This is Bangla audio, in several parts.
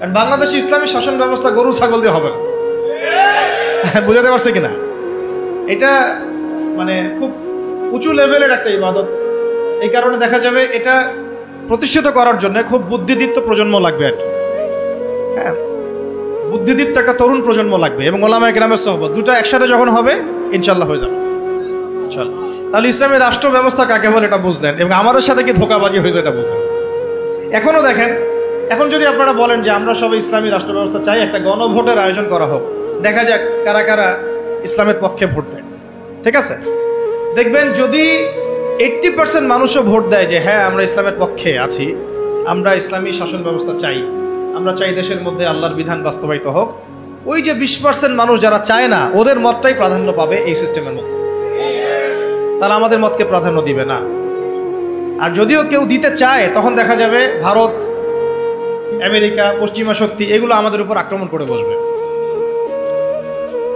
কারণ বাংলাদেশে ইসলামী শাসন ব্যবস্থা গরু ছাগল দিয়ে হবে না। বুঝাতে পারছে কিনা? এটা মানে খুব উঁচু লেভেলের একটা ইবাদত। এই কারণে দেখা যাবে এটা প্রতিষ্ঠিত করার জন্য খুব বুদ্ধিদীপ্ত প্রজন্ম লাগবে আর কি। হ্যাঁ, বুদ্ধিদীপ্ত একটা তরুণ প্রজন্ম লাগবে এবং ওলামায়ে কেরামের সোহবত, দুটো একসাথে যখন হবে ইনশাল্লাহ হয়ে যাবে। চল, তাহলে ইসলামের রাষ্ট্র ব্যবস্থা কাকে বলে এটা বুঝলেন, এবং আমাদের সাথে কি ধোঁকাবাজি হয়েছে এটা বুঝলেন। এখনও দেখেন, এখন যদি আপনারা বলেন যে আমরা সবাই ইসলামী রাষ্ট্র ব্যবস্থা চাই, একটা গণভোটের আয়োজন করা হোক, দেখা যাক কারা কারা ইসলামের পক্ষে ভোট দেয়। ঠিক আছে, দেখবেন যদি 80% মানুষও ভোট দেয় যে হ্যাঁ আমরা ইসলামের পক্ষে আছি, আমরা ইসলামী শাসন ব্যবস্থা চাই, আমরা চাই দেশের মধ্যে আল্লাহর বিধান বাস্তবায়িত হোক, ওই যে 20% মানুষ যারা চায় না, ওদের মতটাই প্রাধান্য পাবে এই সিস্টেমের মধ্যে, তারা আমাদের মতকে প্রাধান্য দিবে না। আর যদিও কেউ দিতে চায়, তখন দেখা যাবে ভারত, আমেরিকা, পশ্চিমা শক্তি এগুলো আমাদের উপর আক্রমণ করে বসবে।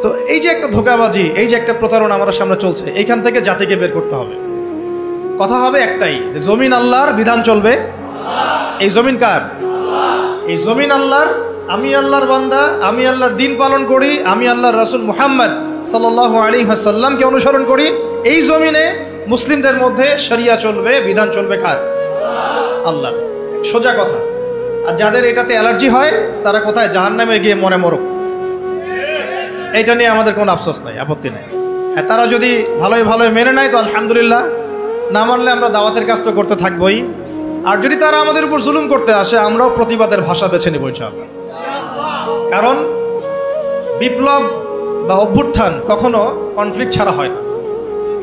তো এই যে একটা ধোঁকাবাজি, এই যে একটা প্রতারণা আমাদের সামনে চলছে, এইখান থেকে জাতিকে বের করতে হবে। কথা হবে একটাই, যে জমিন আল্লাহর, বিধান চলবে। এই জমিন কার? এই জমিন আল্লাহর। আমি আল্লাহর বান্দা, আমি আল্লাহর দিন পালন করি, আমি আল্লাহর রাসূল মুহাম্মদ সাল্লাল্লাহু আলাইহি ওয়াসাল্লামকে অনুসরণ করি। এই জমিনে মুসলিমদের মধ্যে শরিয়া চলবে, বিধান চলবে কার? আল্লাহর। সোজা কথা। আর যাদের এটাতে অ্যালার্জি হয় তারা কোথায়? জাহান্নামে গিয়ে মরে মরুক, এইটা নিয়ে আমাদের কোনো আফসোস নাই, আপত্তি নাই। হ্যাঁ, তারা যদি ভালোই ভালোই মেনে নেয় তো আলহামদুলিল্লাহ, না মানলে আমরা দাওয়াতের কাজ তো করতে থাকবোই। আর যদি তারা আমাদের উপর জুলুম করতে আসে, আমরাও প্রতিবাদের ভাষা বেছে নেব ইনশাআল্লাহ। কারণ বিপ্লব বা অভ্যুত্থান কখনো কনফ্লিক্ট ছাড়া হয় না।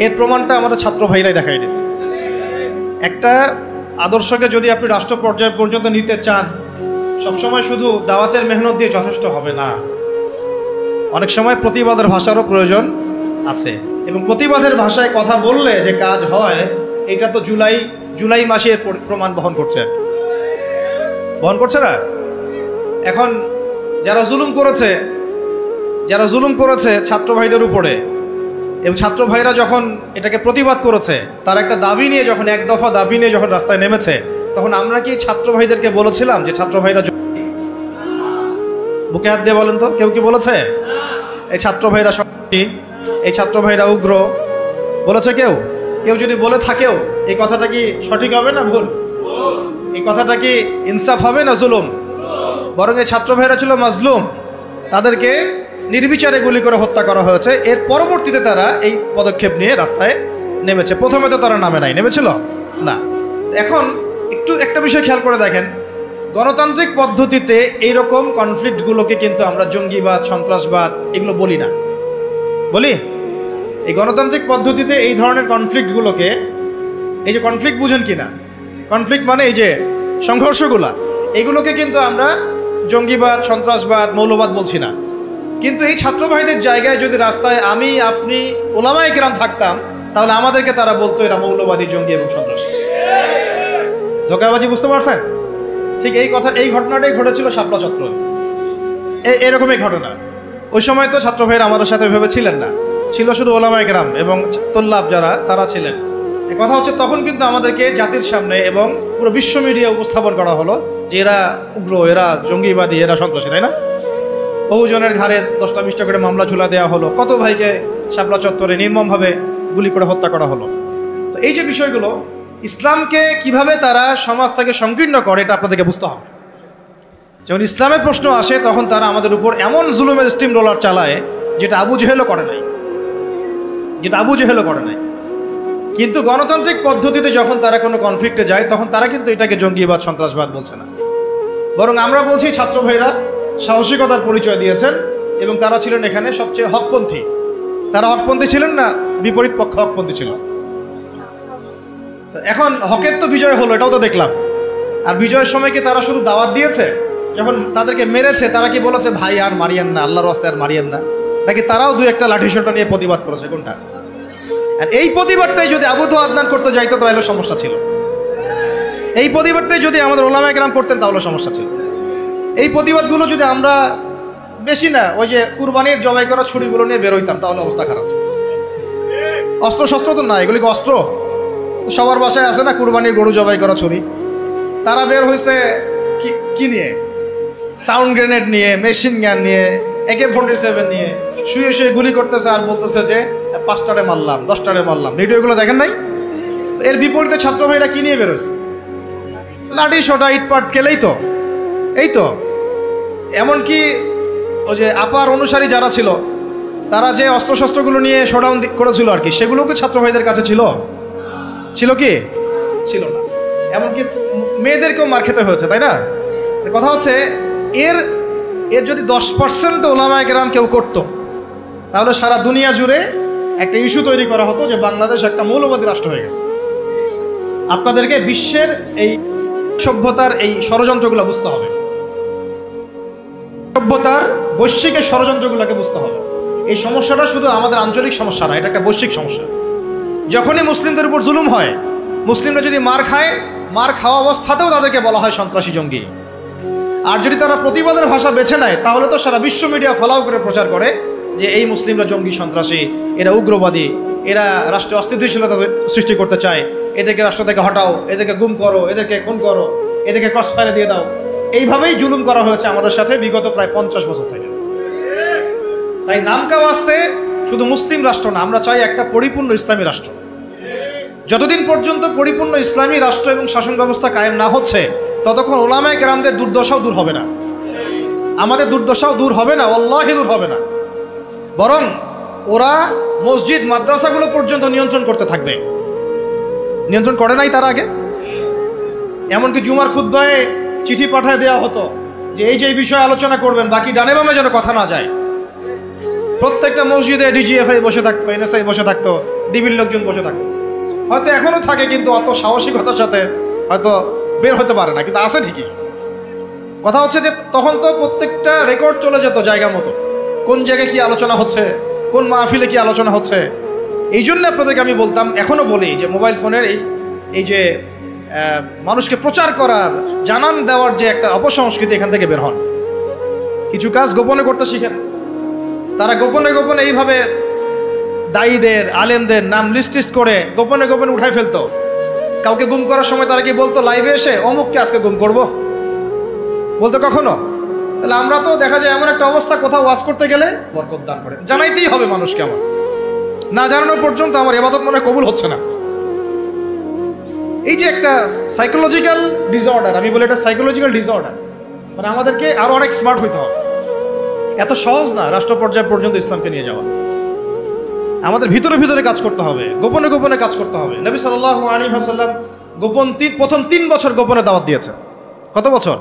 এর প্রমাণটা আমাদের ছাত্র ভাইরাই দেখাই দিয়েছে। একটা আদর্শকে যদি আপনি রাষ্ট্র পর্যায় পর্যন্ত নিতে চান, সবসময় শুধু দাওয়াতের মেহনত দিয়ে যথেষ্ট হবে না, অনেক সময় প্রতিবাদের ভাষারও প্রয়োজন আছে। এবং প্রতিবাদের ভাষায় কথা বললে যে কাজ হয়, এটা তো জুলাই মাসে এর প্রমাণ বহন করছে না? এখন যারা জুলুম করেছে ছাত্র ভাইদের উপরে, এবং ছাত্র ভাইরা যখন এটাকে প্রতিবাদ করেছে, তার একটা দাবি নিয়ে যখন, এক দফা দাবি নিয়ে যখন রাস্তায় নেমেছে, তখন আমরা কি ছাত্র ভাইদেরকে বলেছিলাম যে ছাত্র ভাইরা, বুকে হাত দিয়ে বলেন তো, কেউ কি বলেছে এই ছাত্র ভাইরা সত্যি, এই ছাত্র ভাইরা উগ্র? বলেছে কেউ? যদি বলে থাকেও, এই কথাটা কি সঠিক হবে না ভুল? এই কথাটা কি ইনসাফ হবে না জুলুম? বরং এই ছাত্র ভাইরা ছিল মাজলুম, তাদেরকে নির্বিচারে গুলি করে হত্যা করা হয়েছে। এর পরবর্তীতে তারা এই পদক্ষেপ নিয়ে রাস্তায় নেমেছে। প্রথমে তো তারা নেমেছিল না। এখন একটু একটা বিষয় খেয়াল করে দেখেন, গণতান্ত্রিক পদ্ধতিতে এইরকম কনফ্লিক্টগুলোকে কিন্তু আমরা জঙ্গিবাদ, সন্ত্রাসবাদ এগুলো বলি না। বলি? এই গণতান্ত্রিক পদ্ধতিতে এই ধরনের কনফ্লিক্টগুলোকে, এই যে কনফ্লিক্ট বুঝেন কিনা, কনফ্লিক্ট মানে এই যে সংঘর্ষগুলা, এগুলোকে কিন্তু আমরা জঙ্গিবাদ, সন্ত্রাসবাদ, মৌলবাদ বলছি না। কিন্তু এই ছাত্র ভাইদের জায়গায় যদি রাস্তায় আমি, আপনি, ওলামায়ে কেরাম থাকতাম, তাহলে আমাদেরকে তারা বলতো এরা মৌলবাদী, জঙ্গি এবং সন্ত্রাসী। ধোঁকাবাজি, বুঝতে পারছেন? ঠিক এই ঘটনাটাই ঘটেছিল শাপলা চত্বরে। এরকমই ঘটনা। ওই সময় তো ছাত্র ভাইরা আমাদের সাথে ভেবে ছিলেন না, ছিল শুধু ওলামায়ে কেরাম এবং তোল্লাব যারা, তারা ছিলেন। এই কথা হচ্ছে, তখন কিন্তু আমাদেরকে জাতির সামনে এবং পুরো বিশ্ব মিডিয়া উপস্থাপন করা হলো যে এরা উগ্র, এরা জঙ্গিবাদী, এরা সন্ত্রাসী, তাই না? বহুজনের ঘাড়ে 10টা-20টা করে মামলা ঝুলা দেওয়া হলো, কত ভাইকে শাপলা চত্বরে নির্মমভাবে গুলি করে হত্যা করা হলো। তো এই যে বিষয়গুলো, ইসলামকে কিভাবে তারা সমাজ থেকে সংকীর্ণ করে, এটা আপনাদেরকে বুঝতে হবে। যখন ইসলামের প্রশ্ন আসে, তখন তারা আমাদের উপর এমন জুলুমের স্টিম রোলার চালায় যেটা আবু জেহেলও করে নাই। কিন্তু গণতান্ত্রিক পদ্ধতিতে যখন তারা কোনো কনফ্লিক্টে যায়, তখন তারা কিন্তু এটাকে জঙ্গিবাদ, সন্ত্রাসবাদ বলছে না, বরং আমরা বলছি ছাত্র ভাইরা সাহসিকতার পরিচয় দিয়েছেন এবং তারা ছিলেন এখানে সবচেয়ে হকপন্থী। তারা হকপন্থী ছিলেন না, বিপরীত পক্ষ হকপন্থী ছিল। এখন হকের তো বিজয় হলো, এটাও তো দেখলাম। আর বিজয়ের সময় কি তারা শুধু দাওয়াত দিয়েছে? যখন তাদেরকে মেরেছে, তারা কি বলেছে ভাই আর মারিয়েন না, আল্লাহর রাস্তায় আর মারিয়েন না? নাকি তারাও দুই একটা লাঠি সোঁটা নিয়ে প্রতিবাদ করেছে? কোনটা? আর এই প্রতিবাদটাই যদি আবু তো আদনান করতে যাইতো, তাহলে সমস্যা ছিল। এই প্রতিবাদটাই যদি আমাদের ওলামায়ে কেরাম করতেন, তাহলে সমস্যা ছিল। এই প্রতিবাদগুলো যদি আমরা বেশি না, ওই যে কুরবানির জবাই করা ছুরিগুলো নিয়ে বের হইতাম, তাহলে অবস্থা খারাপ। অস্ত্র শস্ত্র তো না, এগুলি কি অস্ত্র? সবার বাসায় আছে না কুরবানির গরু জবাই করা ছুরি? তারা বের হয়েছে কি নিয়ে? সাউন্ড গ্রেনেড নিয়ে, মেশিন গান নিয়ে, AK-47 নিয়ে শুয়ে শুয়ে গুলি করতেছে আর বলতেছে যে 5টারে মারলাম, 10টারে মারলাম। ভিডিওগুলো দেখেন নাই? এর বিপরীতে ছাত্র ভাইরা কি নিয়ে বেরোচ্ছে? লাঠি সোটা ইটপাট কেলেই তো, এই তো। এমনকি ওই যে আপার অনুসারী যারা ছিল তারা যে অস্ত্রশস্ত্রগুলো নিয়ে শোডাউন করেছিল আর কি, সেগুলোও কি ছাত্র ভাইদের কাছে ছিল? ছিল কি? ছিল না। এমনকি মেয়েদেরকেও মার খেতে হয়েছে, তাই না? কথা হচ্ছে এর যদি 10% ওলামায়ে কেরাম কেউ করতো, তাহলে সারা দুনিয়া জুড়ে একটা ইস্যু তৈরি করা হতো যে বাংলাদেশ একটা মৌলবাদী রাষ্ট্র হয়ে গেছে। আপনাদেরকে বিশ্বের এই সভ্যতার এই ষড়যন্ত্রগুলো বুঝতে হবে, সভ্যতার বৈশ্বিক ষড়যন্ত্রগুলোকে বুঝতে হবে। এই সমস্যাটা শুধু আমাদের আঞ্চলিক সমস্যা না, এটা একটা বৈশ্বিক সমস্যা। যখনই মুসলিমদের উপর জুলুম হয়, মুসলিমরা যদি মার খায়, মার খাওয়া অবস্থাতেও তাদেরকে বলা হয় সন্ত্রাসী জঙ্গি। আর যদি তারা প্রতিবাদের ভাষা বেছে নেয়, তাহলে তো সারা বিশ্ব মিডিয়া ফলাও করে প্রচার করে যে এই মুসলিমরা জঙ্গি, সন্ত্রাসী, এরা উগ্রবাদী, এরা রাষ্ট্রে অস্থিতিশীলতা সৃষ্টি করতে চায়, এদেরকে রাষ্ট্র থেকে হটাও, এদেরকে গুম করো, এদেরকে খুন করো, এদেরকে ক্রস ফায়ারে দিয়ে দাও। এইভাবেই জুলুম করা হয়েছে আমাদের সাথে বিগত প্রায় 50 বছর থেকে। তাই নামকা ওয়াস্তে শুধু মুসলিম রাষ্ট্র না, আমরা চাই একটা পরিপূর্ণ ইসলামী রাষ্ট্র। যতদিন পর্যন্ত পরিপূর্ণ ইসলামী রাষ্ট্র এবং শাসন ব্যবস্থা কায়েম না হচ্ছে, ততক্ষণ ওলামায়ে কেরামদের দুর্দশাও দূর হবে না, আমাদের দুর্দশাও দূর হবে না, আল্লাহি দূর হবে না। বরং ওরা মসজিদ মাদ্রাসাগুলো পর্যন্ত নিয়ন্ত্রণ করতে থাকবে। নিয়ন্ত্রণ করে নাই তার আগে? এমনকি জুমার খুতবায় চিঠি পাঠায় দেওয়া হতো যে এই যে এই বিষয়ে আলোচনা করবেন, বাকি ডানে বামে যেন কথা না যায়। প্রত্যেকটা মসজিদে DGFI বসে থাকতো, NSI বসে থাকতো, ডিবির লোকজন বসে থাকতো। হয়তো এখনো থাকে, কিন্তু অত সাহসিকতার সাথে হয়তো বের হতে পারে না, কিন্তু আছে ঠিকই। কথা হচ্ছে যে তখন তো প্রত্যেকটা রেকর্ড চলে যেত জায়গা মতো, কোন জায়গায় কি আলোচনা হচ্ছে, কোন মাহফিলে কি আলোচনা হচ্ছে। এই জন্য আপনাদেরকে আমি বলতাম, এখনো বলি যে মোবাইল ফোনের এই যে মানুষকে প্রচার করার, জানান দেওয়ার যে একটা অপসংস্কৃতি, এখান থেকে বের হন। কিছু কাজ গোপনে করতে শিখেন। তারা গোপনে গোপনে এইভাবে দায়ীদের, আলেমদের নাম লিস্ট করে গোপনে গোপনে উঠায় ফেলতো। কাউকে গুম করার সময় তারা কি বলতো লাইভে এসে, অমুককে আজকে গুম করব? বলতো কখনো? তাহলে আমরা তো দেখা যায় এমন একটা অবস্থা, কোথাও ওয়াজ করতে গেলে বরকত দান করে জানাইতেই হবে মানুষকে। আমার না জানানো পর্যন্ত আমার ইবাদত মনে কবুল হচ্ছে না। এই যে একটা সাইকোলজিক্যাল ডিসঅর্ডার, আমি বলি এটা সাইকোলজিক্যাল ডিসঅর্ডার। মানে আমাদেরকে আরো অনেক স্মার্ট হইতে হবে। এত সহজ না রাষ্ট্র পর্যায় পর্যন্ত ইসলামকে নিয়ে যাওয়া। আমাদের ভিতরে ভিতরে কাজ করতে হবে, গোপনে গোপনে কাজ করতে হবে। নবী সাল্লাল্লাহু আলাইহি ওয়াসাল্লাম প্রথম 3 বছর গোপনে দাওয়াত দিয়েছেন। কত বছর?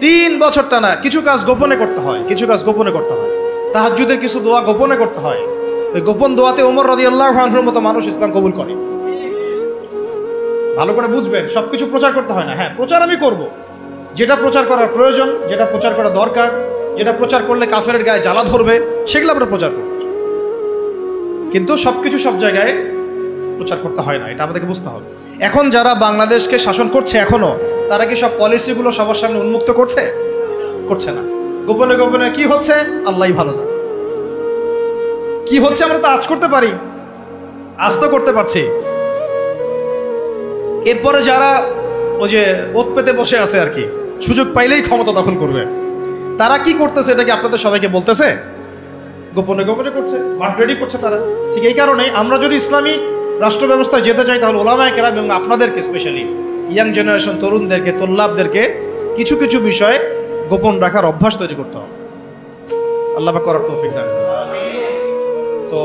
3 বছর টানা। কিছু কাজ গোপনে করতে হয়, কিছু কাজ গোপনে করতে হয়। তাহাজ্জুদের কিছু দোয়া গোপনে করতে হয়। ওই গোপন দোয়াতে ওমর রাদিয়াল্লাহু আনহুর মতো মানুষ ইসলাম কবুল করে। ভালো করে বুঝবেন, সবকিছু প্রচার করতে হয় না। হ্যাঁ, প্রচার আমি করব, যেটা প্রচার করার প্রয়োজন, যেটা প্রচার করা দরকার, যেটা প্রচার করলে কাফেরের গায়ে জ্বালা ধরবে, সেগুলো আমরা প্রচার করব। কিন্তু সবকিছু সব জায়গায় প্রচার করতে হয় না, এটা আমাদেরকে বুঝতে হবে। এখন যারা বাংলাদেশকে শাসন করছে এখনো, তারা কি সব পলিসিগুলো সবার সামনে উন্মুক্ত করছে? করছে না। গোপনে গোপনে কি হচ্ছে আল্লাহই ভালো জানে। কি হচ্ছে আমরা তো আজ করতে পারি, আজ তো করতে পারছি। এরপরে যারা ওই যে ওত পেতে বসে আছে আর কি, সুযোগ পাইলেই ক্ষমতা দখল করবে, তারা কি করতেছে এটা কি আপনাদের সবাইকে বলতেছে? গোপনে গোপনে করছে, মাঠ রেডি করছে তারা। ঠিক এই কারণে আমরা যদি ইসলামী রাষ্ট্র ব্যবস্থায় যেতে চাই, তাহলে ওলামায়ে কেরাম এবং আপনাদেরকে, স্পেশালি ইয়াং জেনারেশন, তরুণদেরকে, তোল্লাবদেরকে কিছু কিছু বিষয়ে গোপন রাখার অভ্যাস তৈরি করতে হবে। আল্লাহ পাক করার তৌফিক দান করুন। তো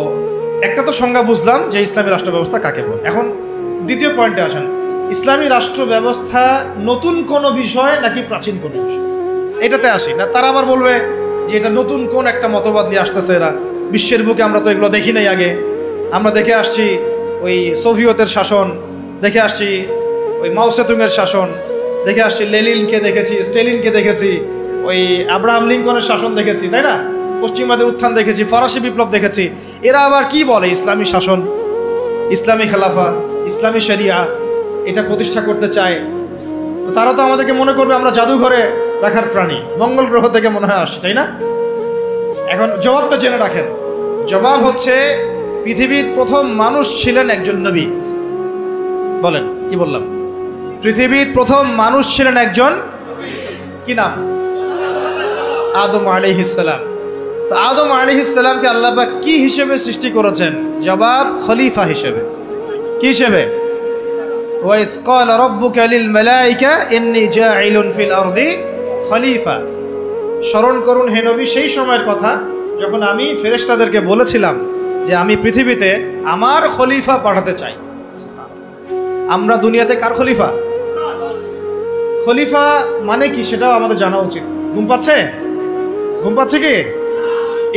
একটা তো সংজ্ঞা বুঝলাম যে ইসলামী রাষ্ট্র ব্যবস্থা কাকে বলে। এখন দ্বিতীয় পয়েন্টে আসেন, ইসলামী রাষ্ট্র ব্যবস্থা নতুন কোনো বিষয় নাকি প্রাচীন কোনো বিষয়, এটাতে আসি না। তারা আবার বলবে যে এটা নতুন কোন একটা মতবাদ নিয়ে আসতেছে এরা, বিশ্বের বুকে আমরা তো এগুলো দেখি নাই আগে। আমরা দেখে আসছি ওই সোভিয়েতের শাসন, দেখে আসছি ওই মাও সেতুংয়ের শাসন, দেখে আসছি লেনিনকে দেখেছি, স্টেলিনকে দেখেছি, ওই আব্রাহাম লিঙ্কনের শাসন দেখেছি, তাই না? পশ্চিমাদের উত্থান দেখেছি, ফরাসি বিপ্লব দেখেছি। এরা আবার কি বলে ইসলামী শাসন, ইসলামী খেলাফা, ইসলামী শরিয়া এটা প্রতিষ্ঠা করতে চায়। তো তারা তো আমাদেরকে মনে করবে আমরা জাদুঘরে রাখার প্রাণী, মঙ্গল গ্রহ থেকে মনে হয় আসছে, তাই না? এখন জবাবটা জেনে রাখেন। জবাব হচ্ছে, পৃথিবীর প্রথম মানুষ ছিলেন একজন নবী। বলেন, কি বললাম? পৃথিবীর প্রথম মানুষ ছিলেন একজন, কি নাম? আদম আলাইহিস সালাম। তো আদম আলাইহিস সালামকে আল্লাহ পাক কি হিসেবে সৃষ্টি করেছেন? জবাব, খলিফা হিসেবে। কি হিসেবে? ওয়াইজ ক্বালা রাব্বুকা লিল মালাইকা ইন্নী জাইলুন ফিল আরদি খলিফা। স্মরণ করুন হে নবী সেই সময়ের কথা যখন আমি ফেরেশতাদেরকে বলেছিলাম যে আমি পৃথিবীতে আমার খলিফা পাঠাতে চাই। আমরা দুনিয়াতে কার খলিফা? খলিফা মানে কি সেটাও আমাদের জানা উচিত। ঘুম পাচ্ছে? ঘুম পাচ্ছে কি?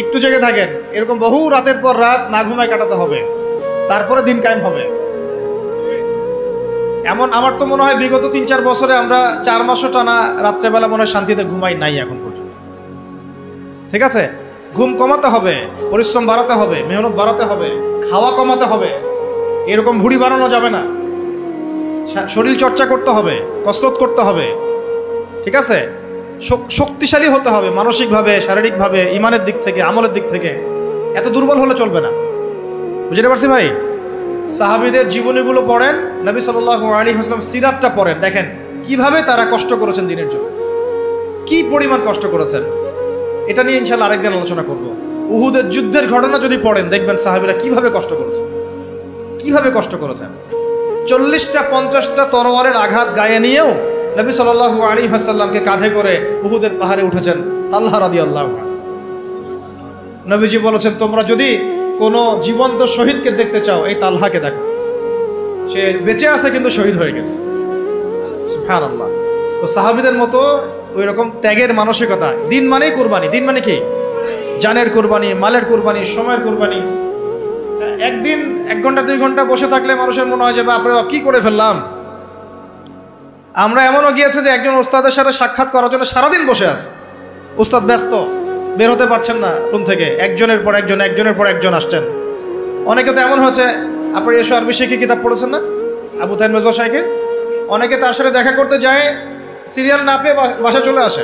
একটু জেগে থাকেন। এরকম বহু রাতের পর রাত না ঘুমায় কাটাতে হবে, তারপরে দিন কায়েম হবে। এমন আমার তো মনে হয় বিগত 3-4 বছরে আমরা 4 মাসও টানা রাত্রেবেলা মনে হয় শান্তিতে ঘুমাই নাই এখন পর্যন্ত। ঠিক আছে, ঘুম কমাতে হবে, পরিশ্রম বাড়াতে হবে, মেহনত বাড়াতে হবে, খাওয়া কমাতে হবে। এরকম ভুঁড়ি বানানো যাবে না। শরীর চর্চা করতে হবে, কসরত করতে হবে। ঠিক আছে, শক্তিশালী হতে হবে মানসিকভাবে, শারীরিকভাবে, ইমানের দিক থেকে, আমলের দিক থেকে। এত দুর্বল হলে চলবে না। বুঝতে পারছি ভাই? সাহাবীদের জীবনীগুলো পড়েন, নবী সাল্লাল্লাহু আলাইহি ওয়াসাল্লাম সিরাতটা পড়েন, দেখেন কিভাবে তারা কষ্ট করেছেন দিনের জন্য, কি পরিমাণ কষ্ট করেছেন। এটা নিয়ে ইনশাআল্লাহ আরেকদিন আলোচনা করব। উহুদের যুদ্ধের ঘটনা যদি পড়েন দেখবেন সাহাবীরা কিভাবে কষ্ট করেছেন, কিভাবে কষ্ট করেছেন। 40টা 50টা তরোয়ারের আঘাত গায়ে নিয়েও নবী সাল্লাল্লাহু আলাইহি ওয়াসাল্লামকে কাঁধে করে উহুদের পাহাড়ে উঠেছেন তালহা রাদিয়াল্লাহু আনহু। নবীজি বলেছেন তোমরা যদি কোনো জীবন্ত শহীদকে দেখতে চাও এই তালহাকে দেখো, সে বেঁচে আছে কিন্তু শহীদ হয়ে গেছে। সুবহানাল্লাহ। তো সাহাবীদের মতো ওই রকম ত্যাগের মানসিকতা। দিন মানেই কুরবানি। দিন মানে কি? জানের কুরবানি, মালের কুরবানি, সময়ের কুরবানি। একদিন 1 ঘন্টা 2 ঘন্টা বসে থাকলে মানুষের মনে হয় যে বাপরে বাপ কি করে ফেললাম। আমরা এমনও গিয়েছে যে একজন ওস্তাদের সাথে সাক্ষাৎ করার জন্য সারাদিন বসে আছে, ওস্তাদ ব্যস্ত, বের হতে পারছেন না রুম থেকে, একজনের পর একজন, একজনের পর একজন আসছেন। অনেকে তো এমন হয়েছে, আপনি এসো আরবি শিখি কিতাব পড়েছেন না আবু তাহের মেজর সাহেবের, অনেকে তার সাথে দেখা করতে যায়, সিরিয়াল না পেয়ে বাসা চলে আসে।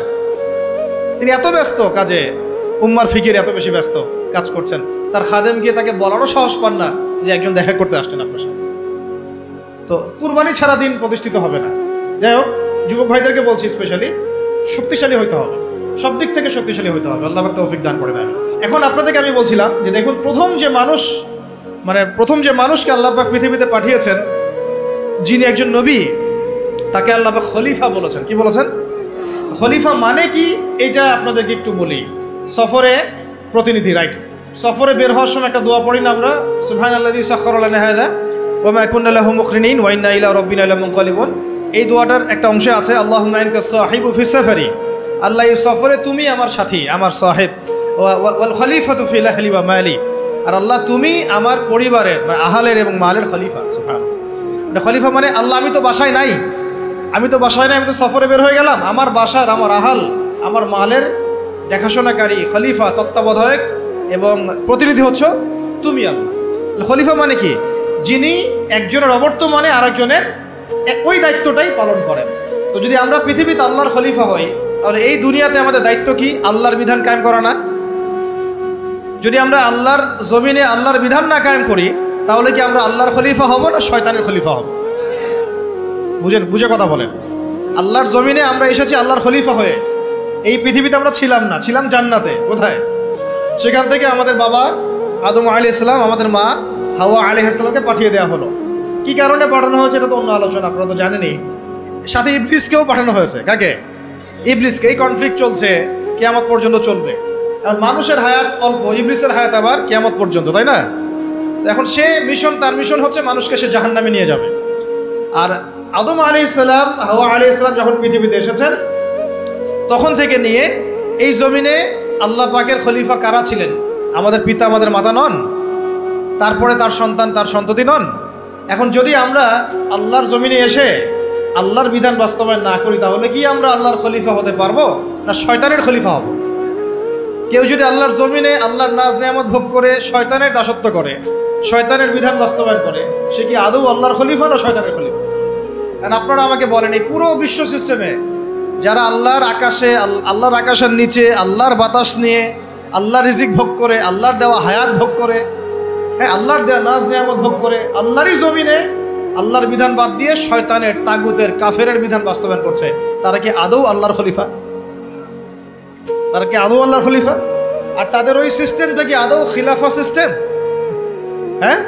তিনি এত ব্যস্ত কাজে, উম্মার ফিকির এত বেশি ব্যস্ত কাজ করছেন, তার খাদেম গিয়ে তাকে বলারও সাহস পান না যে একজন দেখা করতে আসছেন আপনার সাথে। তো কুরবানি ছাড়া দিন প্রতিষ্ঠিত হবে না। যাই হোক, যুবক ভাইদেরকে বলছি স্পেশালি শক্তিশালী হইতে হবে, সব দিক থেকে শক্তিশালী হইতে হবে। আল্লাহ পাক তৌফিক দান করেন। এখন আপনাদেরকে আমি বলছিলাম যে দেখুন প্রথম যে মানুষকে আল্লাহ পাক পৃথিবীতে পাঠিয়েছেন, যিনি একজন নবী, তাকে আল্লাহ পাক খলিফা বলেছেন। কি বলেছেন? খলিফা মানে কি এটা আপনাদেরকে একটু বলি। সফরে প্রতিনিধি, রাইট? সফরে বের হওয়ার সময় একটা দোয়া পড়ি না আমরা, সুবহানাল্লাযী সাখখারা লানা হাযা ওয়া মা কুন্না লাহু মুকরিনিন ওয়া ইন্না ইলা রাব্বিনা লামুনকালিবুন। এই দোয়াটার একটা অংশে আছে আল্লাহুম্মা আনতা সাহিবু ফিস সাফারি, আল্লাহ এই সফরে তুমি আমার সাথী, আমার সাহেব, ওয়াল খলিফাতু ফিল আহলি ওয়া মালি, আর আল্লাহ তুমি আমার পরিবারের মানে আহলের এবং মালের খলিফা। সুবহানাল্লাহ। খলিফা মানে আল্লাহ আমি তো বাসায় নাই, আমি তো সফরে বের হয়ে গেলাম, আমার বাসার, আমার আহাল, আমার মালের দেখাশোনাকারী, খলিফা, তত্ত্বাবধায়ক এবং প্রতিনিধি হচ্ছ তুমি আল্লাহ। খলিফা মানে কি? যিনি একজনের অবর্তমানে আরেকজনের ওই দায়িত্বটাই পালন করেন। তো যদি আমরা পৃথিবীতে আল্লাহর খলিফা হই, তাহলে এই দুনিয়াতে আমাদের দায়িত্ব কি? আল্লাহর বিধান কায়েম করা না? যদি আমরা আল্লাহর জমিনে আল্লাহর বিধান না কায়েম করি, তাহলে কি আমরা আল্লাহর খলিফা হব না শয়তানের খলিফা হব? বুঝে কথা বলেন। আল্লাহর জমিনে আমরা এসেছি আল্লাহর খলিফা হয়ে। এই পৃথিবীতে আমরা ছিলাম না, ছিলাম জান্নাতে। কোথায়? সেখান থেকে আমাদের বাবা আদম আলাইহিস সালাম, আমাদের মা হাওয়া আলাইহিস সালামকে পাঠিয়ে দেওয়া হলো। কি কারণে পাঠানো হয়েছে এটা তো অন্য আলোচনা, আপনারা তো জানেনই। সাথে ইবলিসকেও পাঠানো হয়েছে। কাকে? ইবলিসকে। এই কনফ্লিক্ট চলছে, কিয়ামত পর্যন্ত চলবে। আর মানুষের হায়াত অল্প, ইবলিসের হায়াত আবার কিয়ামত পর্যন্ত, তাই না? এখন তার মিশন হচ্ছে মানুষকে সে জাহান্নামে নিয়ে যাবে। আর আদম আলাইহিস সালাম, হাওয়া আলাইহিস সালাম যখন পৃথিবীতে এসেছেন, তখন থেকে নিয়ে এই জমিনে আল্লাহ পাকের খলিফা কারা ছিলেন? আমাদের পিতা, আমাদের মাতা নন? তারপরে তার সন্তান, তার সন্ততি নন? এখন যদি আমরা আল্লাহর জমিনে এসে আল্লাহর বিধান বাস্তবায়ন না করি, তাহলে কি আমরা আল্লাহর খলিফা হতে পারবো না শয়তানের খলিফা হব? কেউ যদি আল্লাহর জমিনে আল্লাহর নাজ নেয়ামত ভোগ করে শয়তানের দাসত্ব করে, শয়তানের বিধান বাস্তবায়ন করে, সে কি আদৌ আল্লাহর খলিফা না শয়তানের খলিফা? কারণ আপনারা আমাকে বলেন, এই পুরো বিশ্ব সিস্টেমে যারা আল্লাহর আকাশের নিচে আল্লাহর বাতাস নিয়ে আল্লাহর রিজিক ভোগ করে, আল্লাহর দেওয়া হায়াত ভোগ করে, হ্যাঁ আল্লাহর দেওয়া নাজ নিয়ামত ভোগ করে, আল্লাহরই জমিনে আল্লাহর বিধান বাদ দিয়ে শয়তানের, তাগুতের, কাফেরের বিধান বাস্তবায়ন করছে, তারা কি আদৌ আল্লাহর খলিফা? তারা কি আদৌ আল্লাহর খলিফা? আর তাদের ওই সিস্টেমটা কি আদৌ খিলাফা সিস্টেম? হ্যাঁ,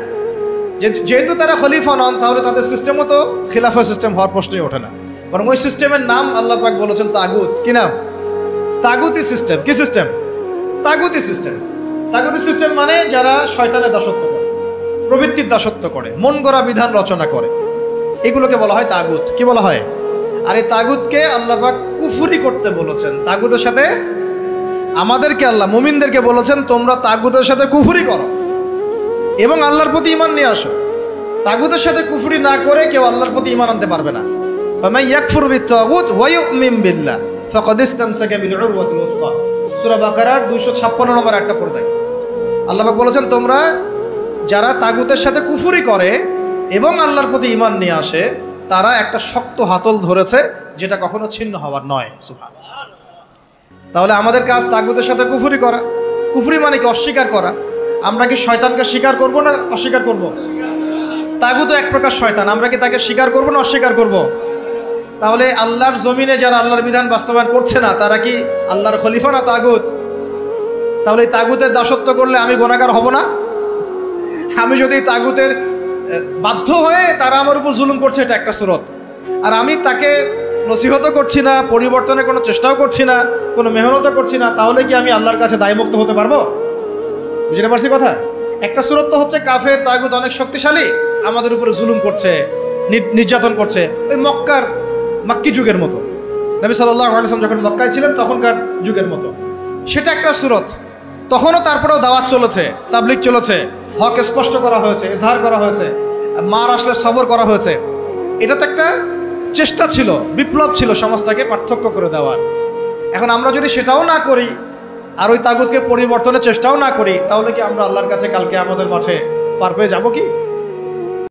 যেহেতু তারা খলিফা নন, তাহলে তাদের সিস্টেমও তো খিলাফা সিস্টেম হওয়ার প্রশ্নই ওঠে না। বরং ওই সিস্টেমের নাম আল্লাহ পাক বলেছেন তাগুত। কি নাম? তাগুতি সিস্টেম। কি সিস্টেম? তাগুতি সিস্টেম। তাগুতি সিস্টেম মানে যারা শয়তানের দাসত্ব করে, প্রবৃত্তির দাসত্ব করে, মন গড়া বিধান রচনা করে, এগুলোকে বলা হয় তাগুত। কি বলা হয়? আর এই তাগুতকে আল্লাহ পাক কুফরি করতে বলেছেন। তাগুতের সাথে আমাদেরকে আল্লাহ মুমিনদেরকে বলেছেন তোমরা তাগুতের সাথে কুফরি করো এবং আল্লাহর প্রতি ঈমান নিয়ে আসো। তাগুতের সাথে কুফরি না করে কেউ আল্লাহর প্রতি ঈমান আনতে পারবে না। ফামান ইয়াকফুর বিত-তাগুত ওয়া ইউমিন বিল্লাহ ফাকাদ ইসতামসাকা বিল উরওয়াতিল ওয়াসকা। সূরা বাকারার 256 নম্বর একটা পড়ে দেখো। আল্লাহ পাক বলেছেন তোমরা যারা তাগুতের সাথে কুফরি করে এবং আল্লাহর প্রতি ঈমান নিয়ে আসে, তারা একটা শক্ত হাতল ধরেছে যেটা কখনো ছিন্ন হওয়ার নয়। সুবহানাল্লাহ। তাহলে আমাদের কাজ তাগুতের সাথে কুফরি করা। কুফরি মানে কি? অস্বীকার করা। আমরা কি শয়তানকে স্বীকার করব না অস্বীকার করব? তাগুত এক প্রকার শয়তান, আমরা কি তাকে স্বীকার করব না অস্বীকার করব? তাহলে আল্লাহর জমিনে যারা আল্লাহর বিধান বাস্তবায়ন করছে না, তারা কি আল্লাহর খলিফা না তাগুত? তাহলে এই তাগুতের দাসত্ব করলে আমি গুনাহগার হব না? আমি যদি তাগুতের বাধ্য হয়ে তারা আমার উপর জুলুম করছে, এটা একটা সুরত, আর আমি তাকে নসিহতও করছি না, পরিবর্তনের কোনো চেষ্টাও করছি না, কোনো মেহনতও করছি না, তাহলে কি আমি আল্লাহর কাছে দায়মুক্ত হতে পারবো? বুঝতে পারছি কথা? একটা সুরত তো হচ্ছে কাফের তাগুত অনেক শক্তিশালী, আমাদের উপরে জুলুম করছে, নির্যাতন করছে, ওই মাক্কি যুগের মতো, নবী সাল্লাল্লাহু আলাইহি ওয়াসাল্লাম যখন মক্কায় ছিলেন তখনকার যুগের মতো। সেটা একটা সুরত। তখনও তারপরেও দাওয়াত চলেছে, তাবলিগ চলেছে, হক স্পষ্ট করা হয়েছে, ইজহার করা হয়েছে, মার আসলে সবর করা হয়েছে। এটা তো একটা চেষ্টা ছিল, বিপ্লব ছিল সমাজটাকে পার্থক্য করে দেওয়ার। এখন আমরা যদি সেটাও না করি আর ওই তাগুতকে পরিবর্তনের চেষ্টাও না করি, তাহলে কি আমরা আল্লাহর কাছে কালকে আমাদের মাঠে পার পেয়ে যাবো কি?